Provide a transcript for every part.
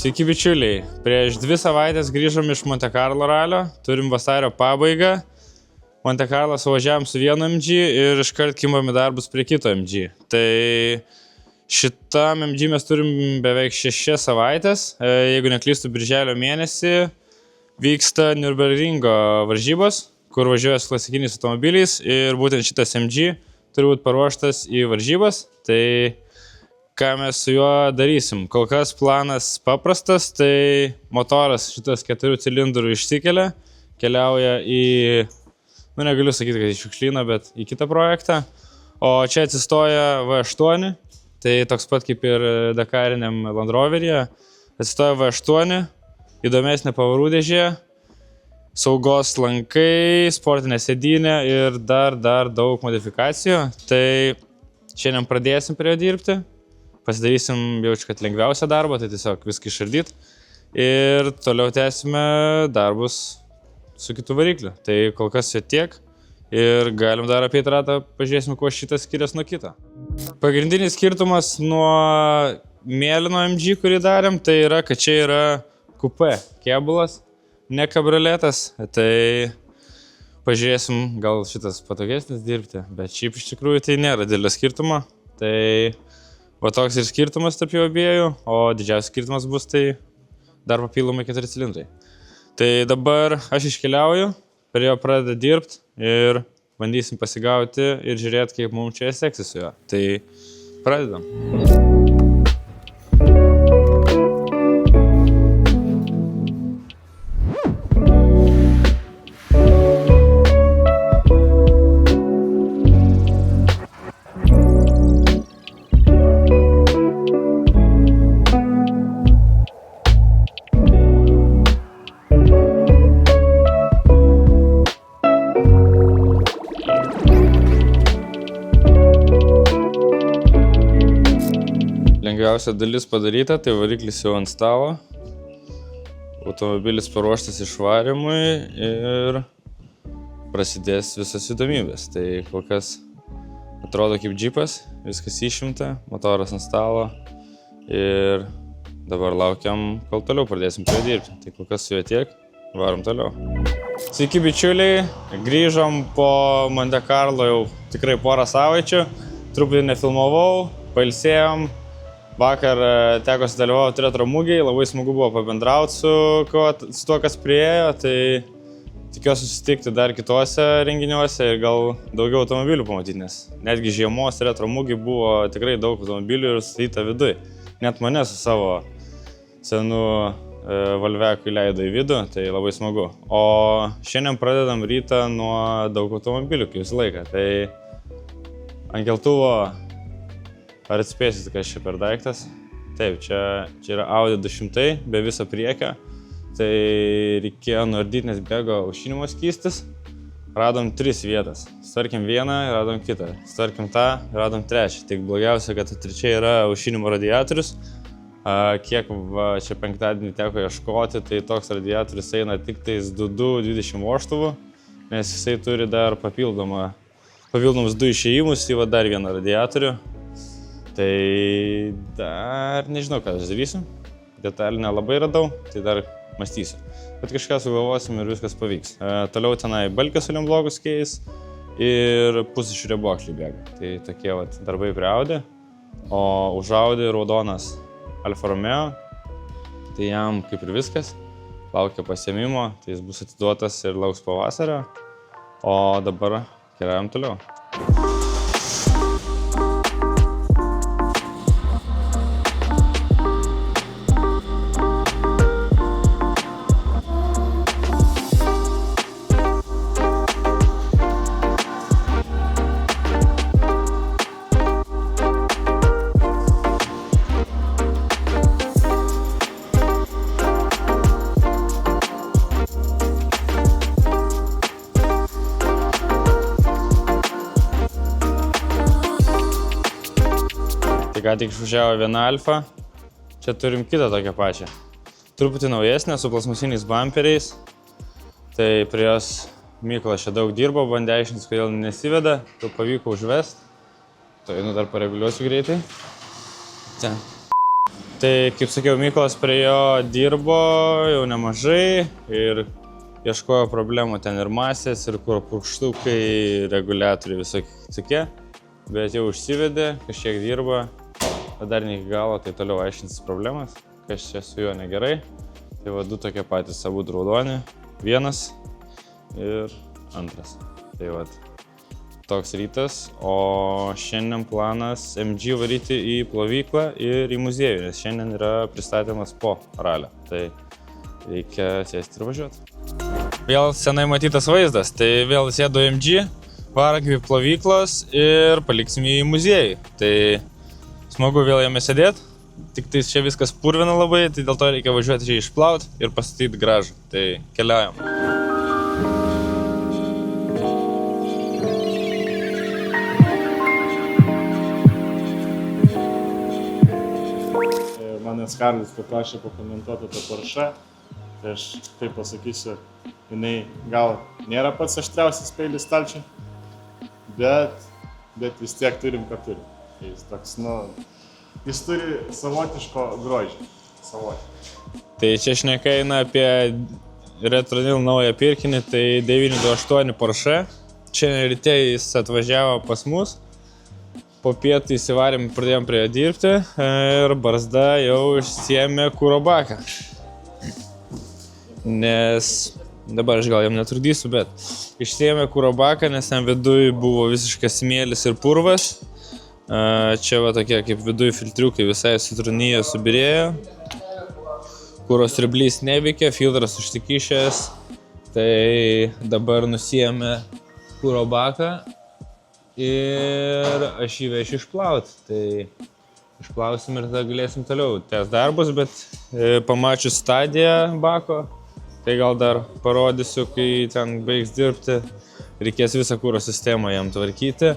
Sveiki bičiuliai, prieš 2 savaitės grįžom iš Monte Carlo ralio, turim vasario pabaigą. Monte Carlo suvažiavom su vienu MG ir iškart kimom į darbus prie kito MG. Tai šitam MG mes turim beveik 6 savaitės, jeigu neklystu birželio mėnesį vyksta Nürburgringo varžybos, kur važiuoja su klasikiniais automobiliais ir būtent šitas MG turi būti paruoštas į varžybas. Tai ką mes su juo darysim? Kol kas planas paprastas, tai motoras šitas 4 cilindrų išsikelia, keliauja į, negaliu sakyti, kad į šiukšlyną, bet į kitą projektą. O čia atsistoja V8, tai toks pat kaip ir Dakariniam Land Roveryje. Atsistoja V8, įdomesnė pavarų dėžė, saugos lankai, sportinė sėdynė ir dar daug modifikacijų. Tai šiandien pradėsim prie jo dirbti. Pasidarysim jaučiu, kad lengviausią darbą, tai tiesiog viską išardyt. Ir toliau tęsime darbus su kitų varikliu. Tai kol kas jau tiek. Ir galim dar apie ratą pažiūrėsim, kuo šitas skiriasi nuo kito. Pagrindinis skirtumas nuo mėlyno MG, kurį darėm, tai yra, kad čia yra kupė kėbulas, ne kabrioletas. Tai pažiūrėsim, gal šitas patogesnis dirbti, bet šiaip iš tikrųjų tai nėra didelio skirtumo. Tai va toks ir skirtumas tarp jų abiejų, o didžiausias skirtumas bus tai dar papildomai 4 cilindrai. Tai dabar aš iškeliauju, prie jo pradeda dirbti ir bandysim pasigauti ir žiūrėti, kaip mums čia seksis su juo. Tai pradedam. Lengviausia dalis padaryta, tai variklis jau ant stalo, automobilis paruoštas išvarimui ir prasidės visas įdomybės. Tai kol kas atrodo kaip džipas, viskas išimta, motoras ant stalo ir dabar laukiam, kol toliau pradėsim prie dirbti. Tai kol kas su juo tiek, varom toliau. Sveiki bičiuliai, grįžom po Monte Carlo jau tikrai porą savaičių, truputį nefilmavau, pailsėjom. Vakar teko sudalyvauti retro mugėj, labai smagu buvo pabendrauti su tuo, kas priėjo, tai tikiuosi susitikti dar kitose renginiuose ir gal daugiau automobilių pamatyti, nes netgi žiemos retro mugėj buvo tikrai daug automobilių ir statyta viduj. Net mane su savo senu Volveku įleido į vidų, tai labai smagu. O šiandien pradedam rytą nuo daug automobilių, kaip visą laiką. Tai ant keltuvo. Ar atspėsit, kas čia per daiktas? Taip, čia yra Audi 200 be viso priekio. Tai reikėjo nuardyti, nes bėgo aušinimo skystis. Radom 3 vietas. Sutvarkėm vieną, radom kitą. Sutvarkėm tą, radom trečią. Tik blogiausia, kad trečia yra aušinimo radiatorius. Kiek čia penktadienį teko ieškoti, tai toks radiatorius eina tik tais 220 voštuvų, nes jisai turi dar papildomus 2 išėjimus į dar vieną radiatorių. Tai dar nežinau, ką aš darysiu. Detalį nelabai radau, tai dar mąstysiu. Bet kažką sugalvosim ir viskas pavyks. Toliau tenai balkės olimblogus keis ir pusryčių riebokšliai bėga. Tai tokie darbai prie Audi. O už Audi raudonas Alfa Romeo. Tai jam kaip ir viskas. Laukia pasiėmimo, tai jis bus atiduotas ir lauks pavasario. O dabar keliaujam toliau. Ką tik išvažiavo viena Alfa, čia turim kitą tokią pačią. Truputį naujesnė, su plasmasiniais bumperiais. Tai prie jos Mykolas čia daug dirbo, bandė aiškintis, kodėl nesiveda, tai pavyko užvest. Tai dar pareguliuosiu greitai. Ten. Tai, kaip sakiau, Mykolas prie jo dirbo jau nemažai ir ieškojo problemų ten ir masės, ir kuro purkštukai, reguliatoriai visokie tokie. Bet jau užsivedė, kažkiek dirba, bet dar ne iki galo, tai toliau aiškinsis problemas, kas čia su juo negerai. Tai va, du tokie patys, abu raudoni, vienas ir antras. Tai va, toks rytas, o šiandien planas MG varyti į plovyklą ir į muziejų, nes šiandien yra pristatymas po ralio. Tai reikia sėsti ir važiuoti. Vėl senai matytas vaizdas, tai vėl sėdu MG, varom į plovyklos ir paliksim į muziejų. Tai smagu vėl jame sėdėti, tik tai čia viskas purvina labai, tai dėl to reikia važiuoti čia išplauti ir pastatyti gražų. Tai keliaujam. Manęs Karlis paprašė pakomentuoti apie Porsche, tai aš taip pasakysiu, jinai gal nėra pats aštriausias peilis stalčiui, bet vis tiek turim, ką turim. Jis toks, jis turi savotiško grožį. Tai čia šneka eina apie Retronil naują pirkinį, tai 928 Porsche. Šiandien ryte jis atvažiavo pas mus. Po pietų įsivarėm, pradėjom prie jo dirbti ir barzda jau išsiėmė kuro baką. Nes dabar aš gal jam netrukdysiu, bet išsiėmė kuro baką, nes ten viduj buvo visiškas smėlis ir purvas. Čia va tokie kaip viduj filtriukai visai sutrūnyje, subirėjo. Kuro siurblys neveikia, filtras užsikišęs. Tai dabar nusiėmė kuro baką ir aš jį vešiu išplauti. Tai išplausim ir tada galėsim toliau tęsti darbus, bet pamačius stadiją bako, tai gal dar parodysiu, kai ten baigs dirbti, reikės visą kuro sistemą jam tvarkyti,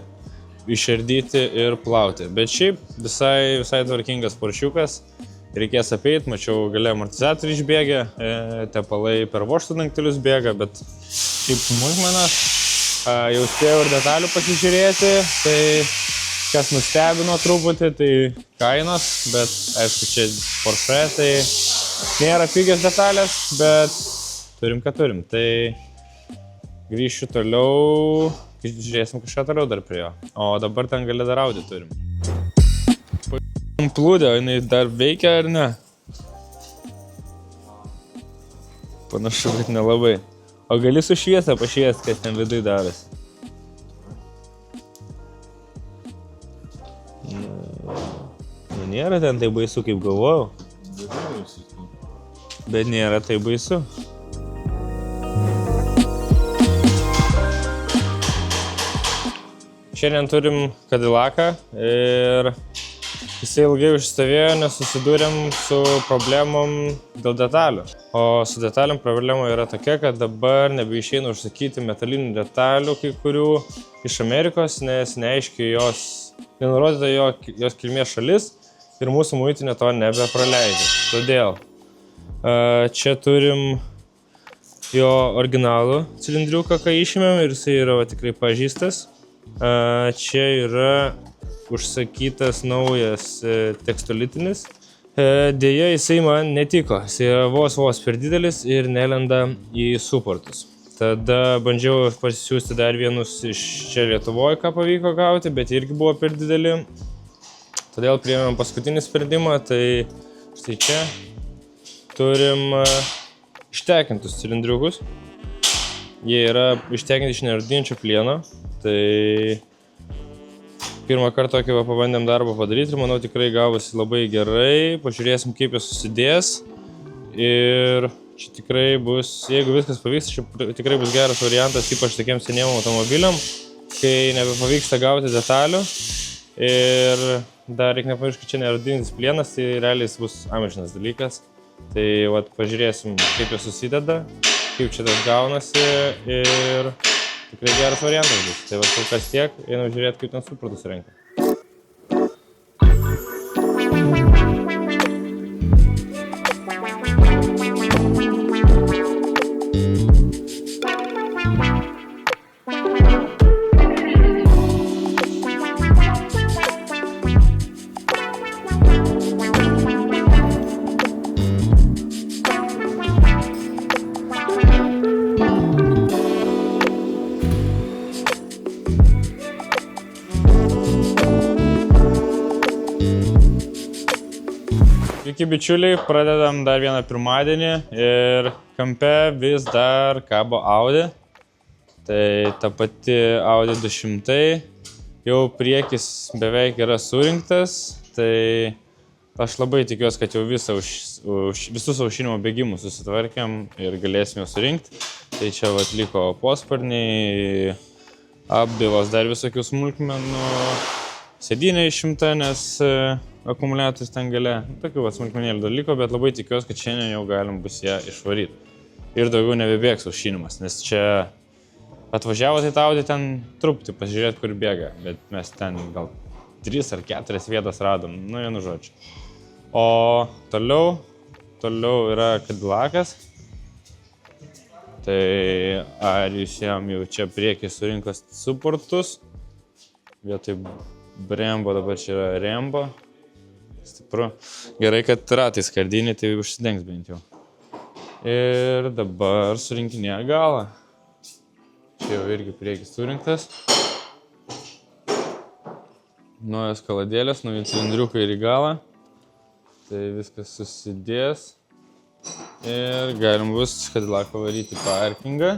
išardyti ir plauti. Bet šiaip visai tvarkingas Poršiukas, reikės apeit, mačiau gale amortizatoriai išbėgė, tepalai per vožtų dangtelius bėga, bet šiaip smulkmenas. Jau spėjau ir detalių pasižiūrėti, tai kas nustebino truputį, tai kainos, bet aišku, čia Porsche, tai nėra pigios detalės, bet turim, ką turim. Tai grįšiu toliau, žiūrėsim kažką toliau dar prie jo. O dabar ten gali dar Audi turim. Plūdė, jinai dar veikia ar ne? Panašu, kad nelabai. O gali su šviesa pašviesti, kas ten viduj darosi. Nėra ten tai baisu, kaip galvojau. Bet nėra tai baisu. Šiandien turim Cadillacą ir jisai ilgai užstovėjo, nes susidūrėm su problemom dėl detalių. O su detaliam problema yra tokia, kad dabar nebeišeina užsakyti metalinių detalių kai kurių iš Amerikos, nes neaiškiai nenurodyta jos kilmės šalis ir mūsų muitinė to nebepraleidžia. Todėl čia turim jo originalų cilindriuką, ką išėmėm ir jisai yra tikrai pažįstas. Čia yra užsakytas naujas tekstolitinis. Deja, jisai man netiko. Jisai yra vos per didelis ir nelenda į suportus. Tada bandžiau pasisiųsti dar vienus iš čia Lietuvoje, ką pavyko gauti, bet irgi buvo per dideli. Todėl priėmėm paskutinį sprendimą, tai štai čia turim ištekintus cilindriukus. Jie yra ištekinti iš nerūdinčio plieno. Tai pirmą kartą tokį pabandėm darbą padaryti ir manau tikrai gavosi labai gerai. Pažiūrėsim, kaip jis susidės. Ir čia tikrai bus, jeigu viskas pavyks, čia tikrai bus geras variantas, ypač tokiem seniem automobiliam, kai nebepavyksta gauti detalių. Ir dar reikia nepamiršti, kad čia nerūdinis plienas, tai realiai jis bus amžinas dalykas. Tai vat, pažiūrėsim, kaip jis susideda, kaip čia tas gaunasi ir tikrai geras variantas bus. Tai vat, kol kas tiek, einam žiūrėti, kaip ten supratus renka. Sveiki bičiuliai, pradedam dar vieną pirmadienį ir kampe vis dar kabo Audi. Tai ta pati Audi 200, jau priekis beveik yra surinktas, tai aš labai tikiuosi, kad jau visus aušinimo bėgimus susitvarkėm ir galėsim jau surinkti. Tai čia atliko posparniai, apdailos dar visokių smulkmenų, sėdynė išimta, nes akumuliatorius ten gale. Tokių smulkmenėlių dar liko, bet labai tikiuosi, kad šiandien jau galim bus ją išvaryti. Ir daugiau nebebėgs aušinimas, nes čia atvažiavo tai Audi ten truputį pasižiūrėti, kur bėga, bet mes ten gal 3 ar 4 vietas radom, nu vienu žodžiu. O toliau yra Cadillacas. Tai ar jūs jam jau čia priekį surinkos suportus, vietoj Brembo dabar čia yra Rembo. Stipru. Gerai, kad ratai skardiniai, tai užsidengs bent jau. Ir dabar surinkinėja galą. Čia jau irgi priekis surinktas. Naujos kaladėlės, nauji cilindriukai ir į galą. Tai viskas susidės. Ir galim bus Cadillacą varyti į parkingą.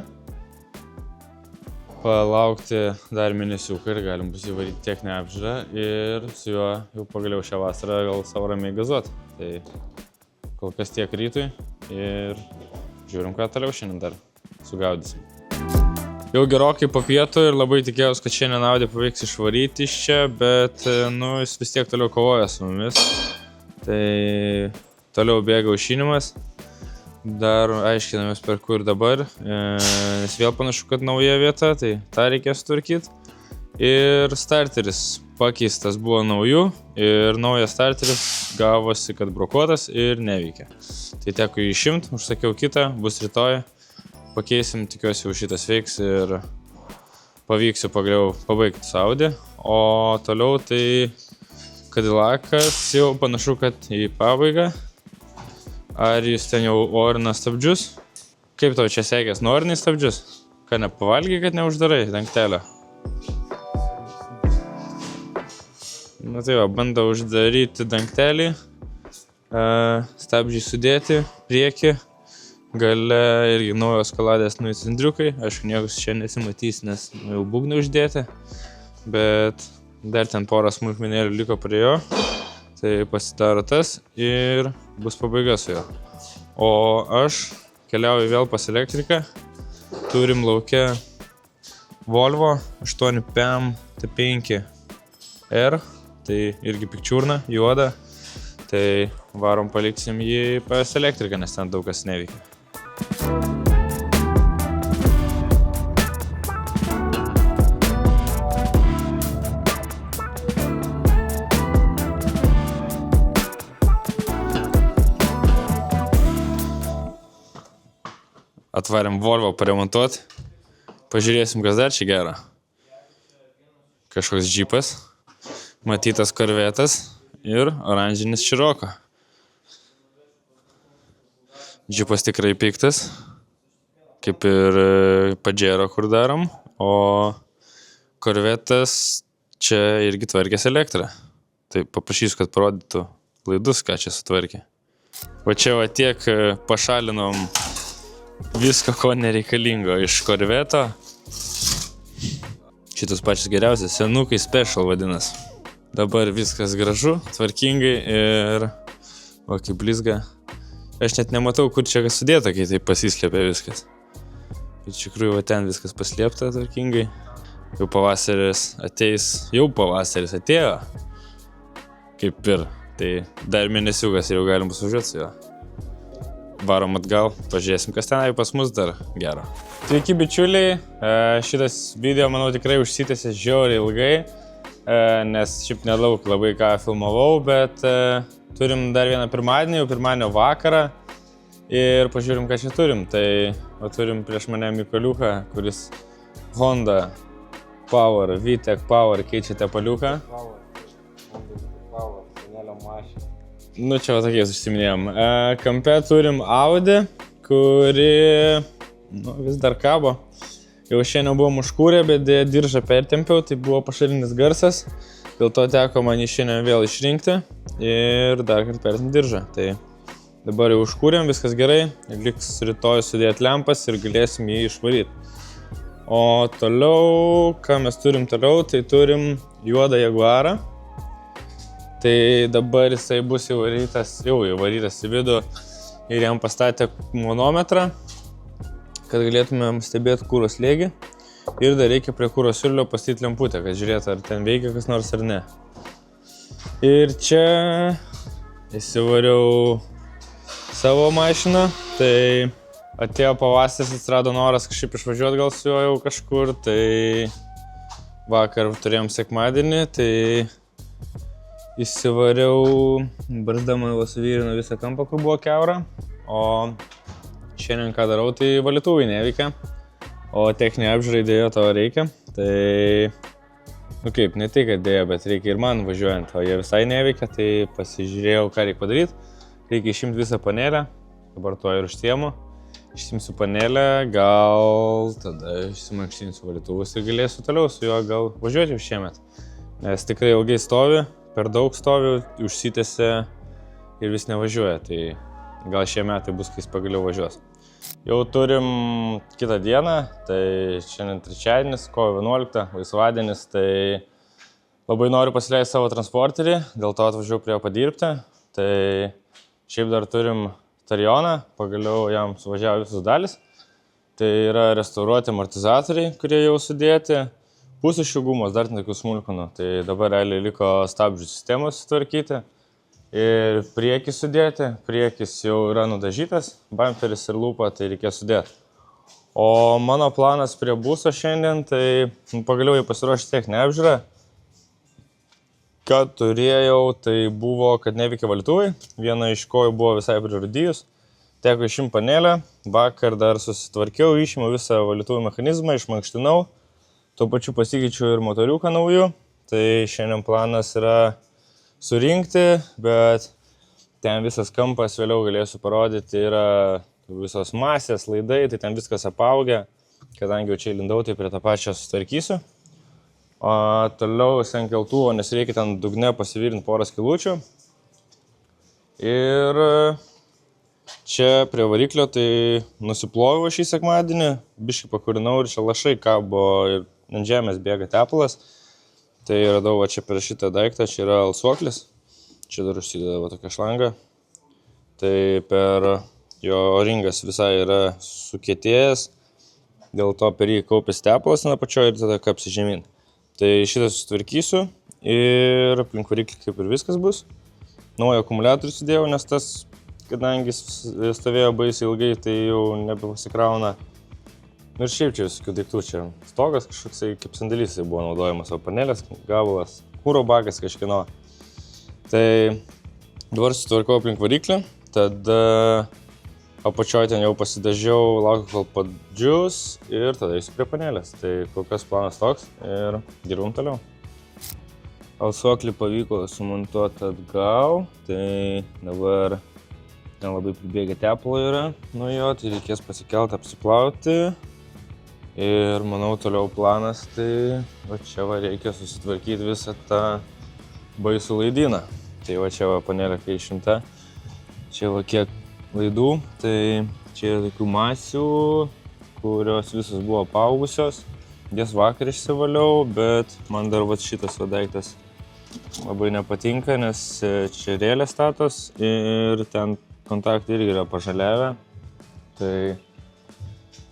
Palaukti dar mėnesiuką ir galim bus įvaryti techninę apžiūrą ir su juo jau pagaliau šią vasarą gal savo ramiai gazuoti. Tai kol kas tiek rytui ir žiūrim, ką toliau šiandien dar sugaudysim. Jau gerokai po pietų ir labai tikėjausi, kad šiandien Audi pavyks išvaryti iš čia, bet jis vis tiek toliau kovoja su mumis. Tai toliau bėga aušinimas. Dar aiškinamės per kur dabar, nes vėl panašu, kad nauja vieta, tai tą reikės sutvarkyti. Ir starteris pakeistas buvo naujų ir naujas starteris gavosi, kad brokuotas ir neveikia. Tai teko jį išimti, užsakiau kitą, bus rytoj, pakeisim, tikiuosi jau šitas veiks ir pavyksiu pagaliau pabaigti su Audi. O toliau tai Cadillacas jau panašu, kad į pabaigą. Ar jūs ten jau orina stabdžius? Kaip tau čia sekės? Nuorinai stabdžius? Ką, nepavalgiai, kad neuždarai dangtelio? Na tai va, bando uždaryti dangtelį, stabdžiai sudėti, priekį, gale irgi naujos kaladės, nauji cilindriukai. Aišku, niekas čia nesimatys, nes jau būgnai uždėti, bet dar ten porą smulkmenėlių liko prie jo. Tai pasidaro tas ir bus pabaiga su juo. O aš keliauju vėl pas elektriką. Turim lauke Volvo 8PM T5 R. Tai irgi pikčiurna, juoda. Tai varom paliksim jį pas elektriką, nes ten daug kas neveikia. Atvarėm Volvo paremontuoti, pažiūrėsim, kas dar čia gero. Kažkoks džipas, matytas Corvettas ir oranžinis Scirocco. Džipas tikrai piktas, kaip ir Pajero, kur darom, o Corvettas čia irgi tvarkės elektrą. Tai paprašysiu, kad parodytų laidus, ką čia sutvarkė. O čia va tiek pašalinom viską, ko nereikalingo iš Corvetto. Šitus pačius geriausias, senukai special vadinas. Dabar viskas gražu, tvarkingai ir va kaip blizga. Aš net nematau, kur čia kas sudėta, kai taip pasislėpia viskas. Iš tikrųjų, va ten viskas paslėpta tvarkingai. Jau pavasaris ateis, jau pavasaris atėjo. Kaip ir, tai dar mėnesiukas ir jau galim bus važiuoti su juo. Varom atgal, pažiūrėsim, kas tenai pas mus dar gero. Sveiki bičiuliai, šitas video, manau, tikrai užsitęsė žiauriai ilgai, nes šiaip nedaug labai ką filmavau, bet turim dar vieną pirmadienį, jau pirmadienio vakarą ir pažiūrim, ką čia turim. Tai turim prieš mane Mykoliuką, kuris Honda Power, VTEC Power keičia tepaliuką. Power, senelio mašina. Nu, čia va tokiais užsiminėjom. Kampe turim Audi, kuri vis dar kabo. Jau šiandien buvom užkūrę, bet diržą pertempiau, tai buvo pašalinis garsas. Dėl to teko man jį šiandien vėl išrinkti ir dar kartą pertempiau diržą. Tai dabar jau užkūrėm, viskas gerai. Liks rytoj sudėti lempas ir galėsim jį išvaryti. O toliau, ką mes turim toliau, tai turim juodą Jaguarą. Tai dabar jisai bus įvarytas į vidų ir jam pastatė manometrą, kad galėtumėm stebėti kuro slėgį. Ir dar reikia prie kuro siurblio pastatyti lemputę, kad žiūrėtų, ar ten veikia kas nors ar ne. Ir čia įsivariau savo mašiną, tai atėjo pavasaris, atsirado noras kažkaip išvažiuoti gal su juo jau kažkur, tai vakar turėjom sekmadienį, tai įsivariau barzdama vasuvyrino visą kampą, kur buvo kiaura, o šiandien ką darau, tai valytuvai neveikia, o techninė apžiūra dėjo to reikia, tai, ne tai, kad dėjo, bet reikia ir man važiuojant, o jie visai neveikia, tai pasižiūrėjau, ką reikia padaryti. Reikia išimti visą panelę, dabar to ir užsiemu, išsimsiu panelę, gal tada išsimankštinsiu valytuvus ir galėsiu toliau su juo gal važiuoti jau šiemet, nes tikrai ilgai stovi, per daug stovi, užsitęsia ir vis nevažiuoja, tai gal šie metai bus, kai jis pagaliau važiuos. Jau turim kitą dieną, tai šiandien trečiadienis, kovo 11, laisvadienis, tai labai noriu pasileisti savo transporterį, dėl to atvažiavau prie jo padirbti. Tai šiaip dar turim Tarioną, pagaliau jam suvažiavo visus dalis. Tai yra restauruoti amortizatoriai, kurie jau sudėti, pusišių gumos, dar tokių smulkmenų. Tai dabar realiai liko stabdžių sistemos sutvarkyti. Ir priekį sudėti, priekis jau yra nudažytas, bumperis ir lūpa, tai reikės sudėti. O mano planas prie buso šiandien, tai pagaliau jau pasiruošti techninę apžiūrą. Ką turėjau, tai buvo, kad neveikia valytuvai, viena iš kojų buvo visai prirūdijus, teko išimti panelę, vakar dar susitvarkiau, išėmiau visą valytuvų mechanizmą, išmankštinau, tuo pačiu pasikeičiau ir motoriuką naujų, tai šiandien planas yra surinkti, bet ten visas kampas vėliau galėsiu parodyti, yra visos masės, laidai, tai ten viskas apaugę, kadangi jau čia įlindau, tai prie tą pačią sutvarkysiu. O toliau ant keltuvo, nes reikia ten dugne pasivirinti porą skilučių. Ir čia prie variklio tai nusiploviau šį sekmadienį, biškį pakurinau ir čia lašai kabo ir ant žemės bėga tepalas. Tai radau va čia per šitą daiktą, čia yra alsuoklis, čia dar užsideda va tokia šlanga. Tai per jo ringas visai yra sukietėjęs, dėl to per jį kaupės tepalas ant apačioje ir tada kapsi žemyn. Tai šitą susitvarkysiu ir aplink variklį kaip ir viskas bus. Naują akumuliatorių sudėjau, nes tas, kadangi stovėjo baisiai ilgai, tai jau nebepasikrauna. Ir šiaip čia visokių daiktų, čia stogas kažkoksai kaip sandėlys buvo naudojamas, o panelės, gabalas, kūro bakas kažkieno. Tai dabar sutvarkau aplink variklį, tada apačioje ten jau pasidažiau, laukiu kol padžius ir tada eisiu prie panelės. Tai kol kas planas toks ir dirbam toliau. Alsuoklį pavyko sumontuoti atgal, tai dabar ten labai pribėgę tepalo yra nuo jo, tai reikės pasikelti, apsiplauti. Ir manau toliau planas, tai va čia va reikia susitvarkyti visą tą baisų laidyną. Tai va čia va panelė kai išimta, čia va kiek laidų, tai čia yra tokių masių, kurios visos buvo paaugusios. Jas vakar išsivaliau, bet man dar va šitas va daiktas labai nepatinka, nes čia rėlė statos ir ten kontaktai irgi yra pažaliavę. Tai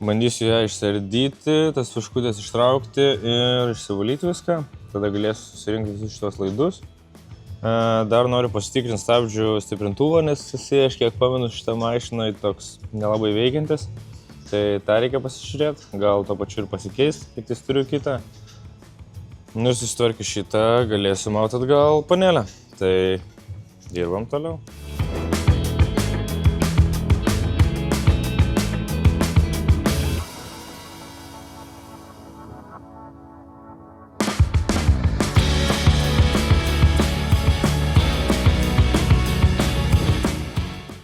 bandysiu ją išsiardyti, tas fuškutės ištraukti ir išsivalyti viską. Tada galėsiu susirinkti visus šitos laidus. Dar noriu pasitikrinti stabdžių stiprintuvą, nes jisai, aš kiek pamenu, šitą mašiną toks nelabai veikiantis. Tai tą reikia pasižiūrėti, gal to pačiu ir pasikeisti, tik tais turiu kitą. Ir susitvarkiu šitą, galėsiu mauti atgal panelę. Tai dirbam toliau.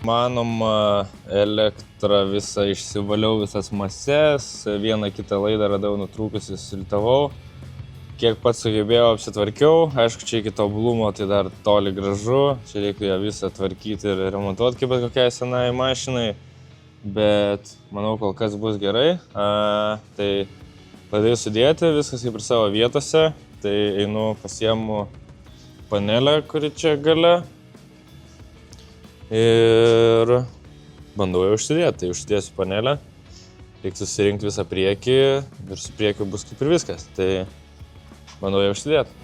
Manoma, elektrą visą išsivaliau, visas mases, vieną kitą laidą radau nutrūkusi, sultavau. Kiek pats sugebėjau, apsitvarkiau. Aišku, čia iki tobulumo tai dar toli gražu. Čia reikia ją visą tvarkyti ir remontuoti kaip bet kokiai senai mašinai. Bet manau, kol kas bus gerai. Tai pradėjau sudėti, viskas kaip ir savo vietose. Tai einu pasiemu panelę, kuri čia gale. Ir bandau jau užsidėti. Tai užsidėsiu panelę. Reikia susirinkti visą priekį ir su priekiu bus kaip ir viskas. Tai bandau jau užsidėti.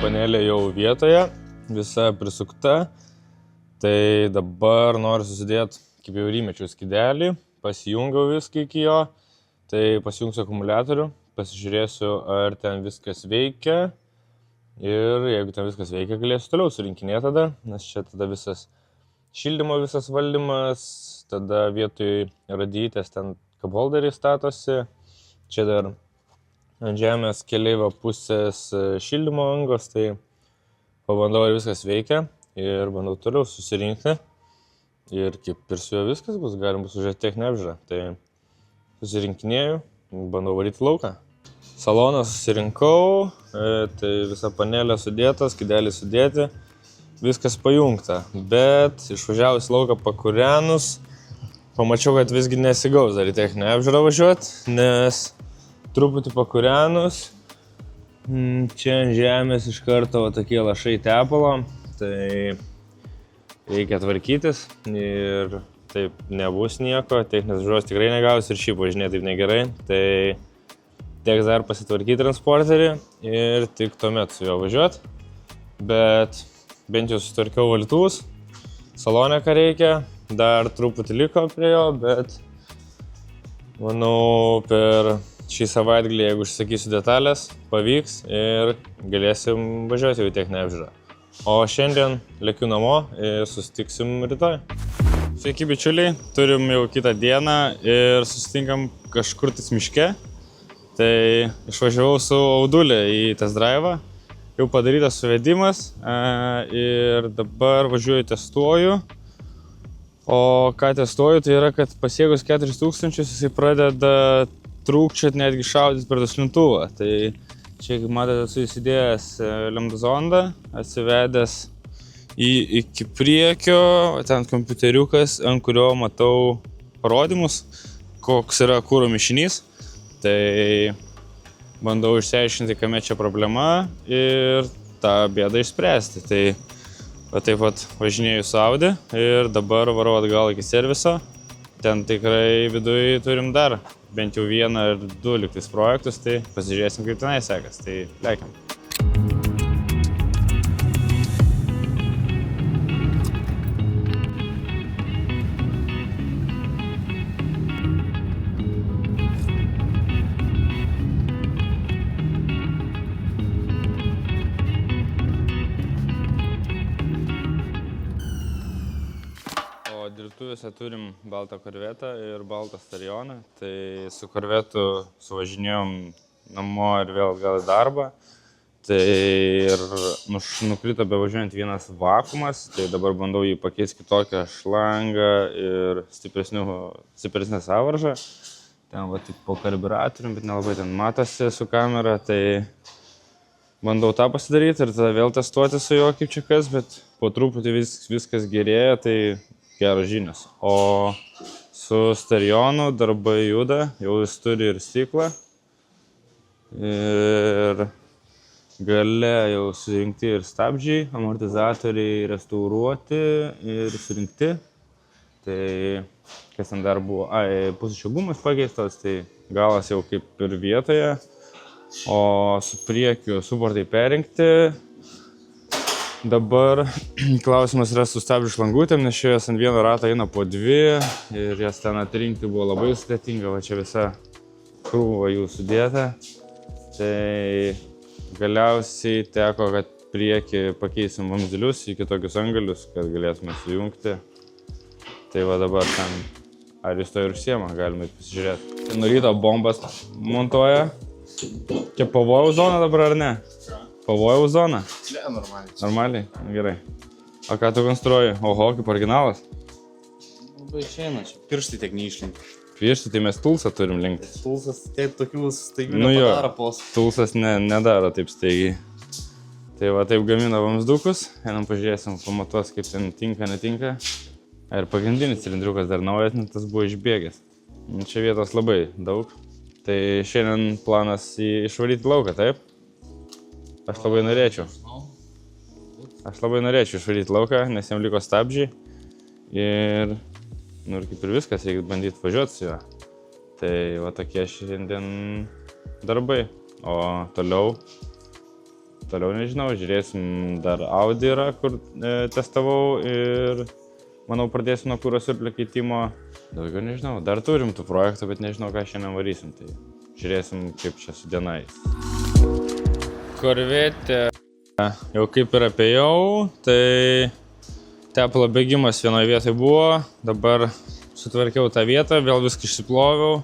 Panelė jau vietoje, visa prisukta. Tai dabar noriu susidėti, kaip jau įmečiau skydelį, pasijungiau viską iki jo. Tai pasijungsiu akumuliatorių. Pasižiūrėsiu, ar ten viskas veikia ir jeigu ten viskas veikia, galėsiu toliau surinkinėti tada, nes čia tada visas šildymo, visas valdymas, tada vietoj radytės ten kapholderiai statosi, čia dar ant žemės keleivio pusės šildymo angos, tai pabandau, ar viskas veikia ir bandau toliau susirinkti ir kaip ir su juo viskas bus, galim bus užžiūrėti techninę apžiūrą, tai susirinkinėju. Bandau varyti lauką. Saloną susirinkau, tai visa panelė sudėta, skydelį sudėti, viskas pajungta. Bet išvažiavus lauką pakūrenus, pamačiau, kad visgi nesigaus dar į techninę apžiūrą važiuoti, nes truputį pakūrenus, čia ant žemės iš karto va, tokie lašai tepalo, tai reikia tvarkytis ir taip nebus nieko, techninės apžiūros tikrai negaus ir šiaip važinėti taip negerai, tai teks dar pasitvarkyti transporterį ir tik tuomet su juo važiuoti. Bet bent jau sutvarkiau valytuvus, salone ką reikia, dar truputį liko prie jo, bet manau per šį savaitgalį, jeigu užsakysiu detalės, pavyks ir galėsim važiuoti jau į techninę apžiūrą. O šiandien lėkiu namo ir susitiksim rytoj. Sveiki bičiuliai, turim jau kitą dieną ir susitinkam kažkur tais miške. Tai išvažiavau su Audulė į test drive'ą, jau padarytas suvedimas ir dabar važiuoju testuoju. O ką testuoju, tai yra, kad pasiekus 4000 jisai pradeda trūkčioti, netgi šaudyti per duslintuvą. Tai čia, kaip matote, esu įsidėjęs lambda-zondą, atsivedęs iki priekio, ten kompiuteriukas, ant kurio matau parodymus, koks yra kuro mišinys. Tai bandau išsiaiškinti, kame čia problema ir tą bėdą išspręsti. Tai taip pat važinėju su Audi ir dabar varau atgal iki serviso. Ten tikrai viduje turim dar bent jau 1 ar 2 liktais projektus, tai pasižiūrėsim, kaip tenai sekas. Tai lekiam. Dirbtuvėse turim baltą korvetą ir baltą starioną, tai su korvetu suvažinėjom namo ir vėl atgal į darbą. Tai ir nukrito bevažiuojant vienas vakuumas, tai dabar bandau jį pakeisti kitokią šlangą ir stipresnę sąvaržą. Ten va tik po karburatorium, bet nelabai ten matosi su kamera, tai bandau tą pasidaryti ir tada vėl testuoti su juo kaip čia kas, bet po truputį viskas gerėja, tai geros žinios. O su starionu darbai juda, jau jis turi ir stiklą. Ir gale jau surinkti ir stabdžiai, amortizatoriai restauruoti ir surinkti. Tai kas ten dar buvo, pusičio gumas pakeistas, tai galas jau kaip ir vietoje. O su priekiu suportai perrinkti. Dabar klausimas yra su stabdžių šlangutėm, nes šios ant vieno rato eina po 2 ir jas ten atrinkti buvo labai sudėtinga, va čia visa krūva jų sudėta. Tai galiausiai teko, kad priekį pakeisim vamzdelius į kitokius angalius, kad galėtume sujungti. Tai va dabar ten, ar jis to ir užsiema, galime pasižiūrėti. Nuo ryto bombas montuoja. Čia pavojaus zona dabar ar ne? Pavojaus zona? Ne, normaliai. Normaliai? Gerai. O ką tu konstruoji? Oho, kaip originalas? Labai išeina, čia pirštai tiek neišlinkti. Pirštai, tai mes tulsą turim linkti. Tulsas tiek tokių staigių Nu jo. nepadaro pos. Tulsas nedaro taip staigiai. Tai va taip gamina vamsdukus. Einam pažiūrėsim, pamatuos kaip ten tinka, netinka. Ir pagrindinis cilindriukas dar naujas, nes tas buvo išbėgęs. Čia vietos labai daug. Tai šiandien planas išvalyti lauką, taip? Aš labai norėčiau. Aš labai norėčiau išvalyti lauką, nes jam liko stabdžiai. Ir, nu ir kaip ir viskas, reikia bandyti važiuoti su juo. Tai va tokie šiandien darbai. O toliau nežinau, žiūrėsim, dar Audi yra, kur testavau ir manau pradėsim nuo kuro siurblio keitimo. Daugiau nežinau, dar turim tų projektų, bet nežinau, ką šiandien varysim. Tai žiūrėsim, kaip čia su dienais. Korvetė jau kaip ir apėjau, tai tepalo bėgimas vienoje vietoje buvo. Dabar sutvarkiau tą vietą, vėl viską išsiploviau.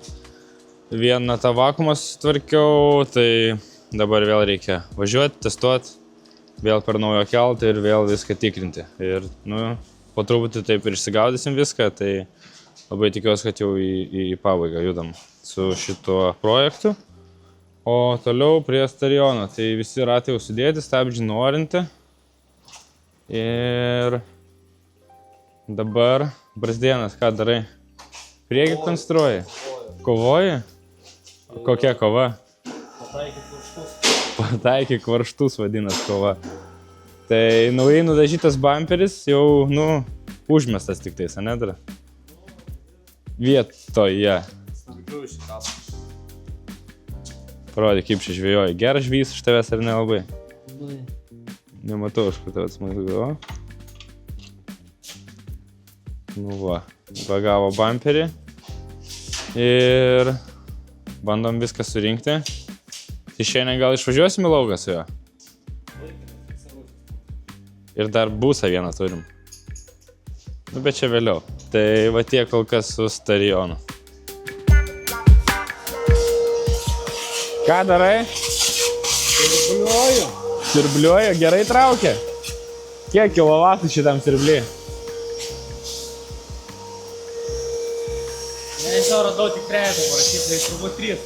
Vieną tą vakuumą sutvarkiau, tai dabar vėl reikia važiuoti, testuoti, vėl per naujo keltą ir vėl viską tikrinti. Ir, nu, po truputį taip ir išsigaudysim viską, tai labai tikiuosi, kad jau į pabaigą judam su šituo projektu. O toliau prie stadiono, tai visi ratai jau sudėti, stabdžiai nuorinti. Ir dabar Brazdėnas, ką darai? Priekį konstruoji? Kovoji? Kokia kova? Pataikyk varžtus vadinas kova. Tai naujai nudažytas bamperis jau, nu, užmestas tik tais, ane dar? Vietoje. Parodė, kaip čia žvėjoji. Geras žvėjys iš tavęs ar nelabai? Nematau, aš kur tavęs matau. Nu va, pagavo bamperį. Ir bandom viską surinkti. Tai šiandien gal išvažiuosim į lauką su juo? Ir dar busą vieną turim. Nu, bet čia vėliau. Tai va tiek kol kas su stadionu. Ką darai? Sirbliuoju. Sirbliuoju, gerai traukia. Kiek kilovatų šitam sirbliui? Nežinau, radau tik trejetą parašyti, tai turbūt 3.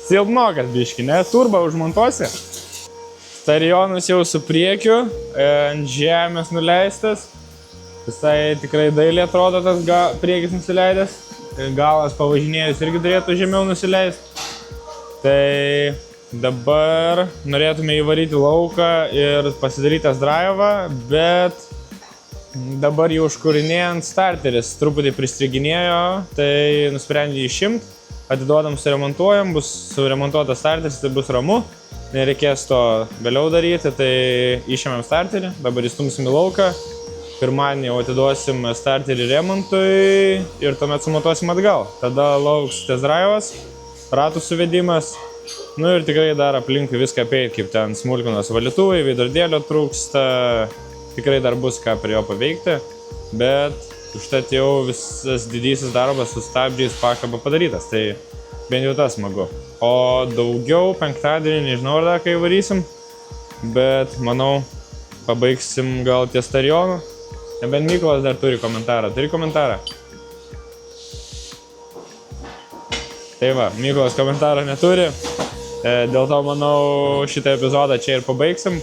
Silpnokas biški, ne? Turbą užmontuosi. Stadionas jau su priekiu, ant žemės nuleistas. Visai tikrai dailiai atrodo tas priekis nusileidęs. Galas pavažinėjus irgi turėtų žemiau nusileisti. Tai dabar norėtume įvaryti lauką ir pasidaryti test drive'ą, bet dabar jau užkurinėjant starteris truputį pristriginėjo, tai nusprendė išimti, atiduodam suremontuojam, bus suremontuotas starteris, tai bus ramu, nereikės to vėliau daryti, tai išėmėm starterį, dabar įstumsim į lauką, pirmadienį jau atiduosim starterį remontui ir tuomet sumontuosim atgal. Tada lauks test drive'as, ratų suvedimas, nu ir tikrai dar aplinkui viską apeiti, kaip ten smulkinos valytuvai, veidrodėlio trūksta. Tikrai dar bus ką prie jo paveikti, bet užtat jau visas didysis darbas su stabdžiais pakaba padarytas, tai bent jau tas smagu. O daugiau penktadienį nežinau ar dar kai varysim, bet manau pabaigsim gal ties stadionu. Nebent Mykolas dar turi komentarą. Turi komentarą? Tai va, Mykolas komentarą neturi, dėl to manau šitą epizodą čia ir pabaigsim.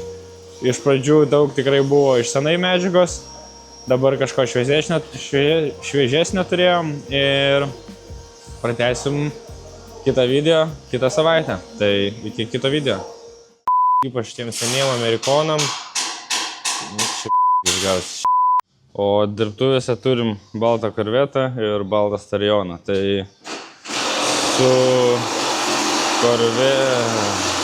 Iš pradžių daug tikrai buvo iš senai medžiagos, dabar kažko šviežesnio turėjom ir pratęsim kitą video kitą savaitę. Tai iki kito video. Ypač tiem seniem amerikonam. O dirbtuvėse turim baltą korvetą ir baltą stadioną. Tai su korvetą.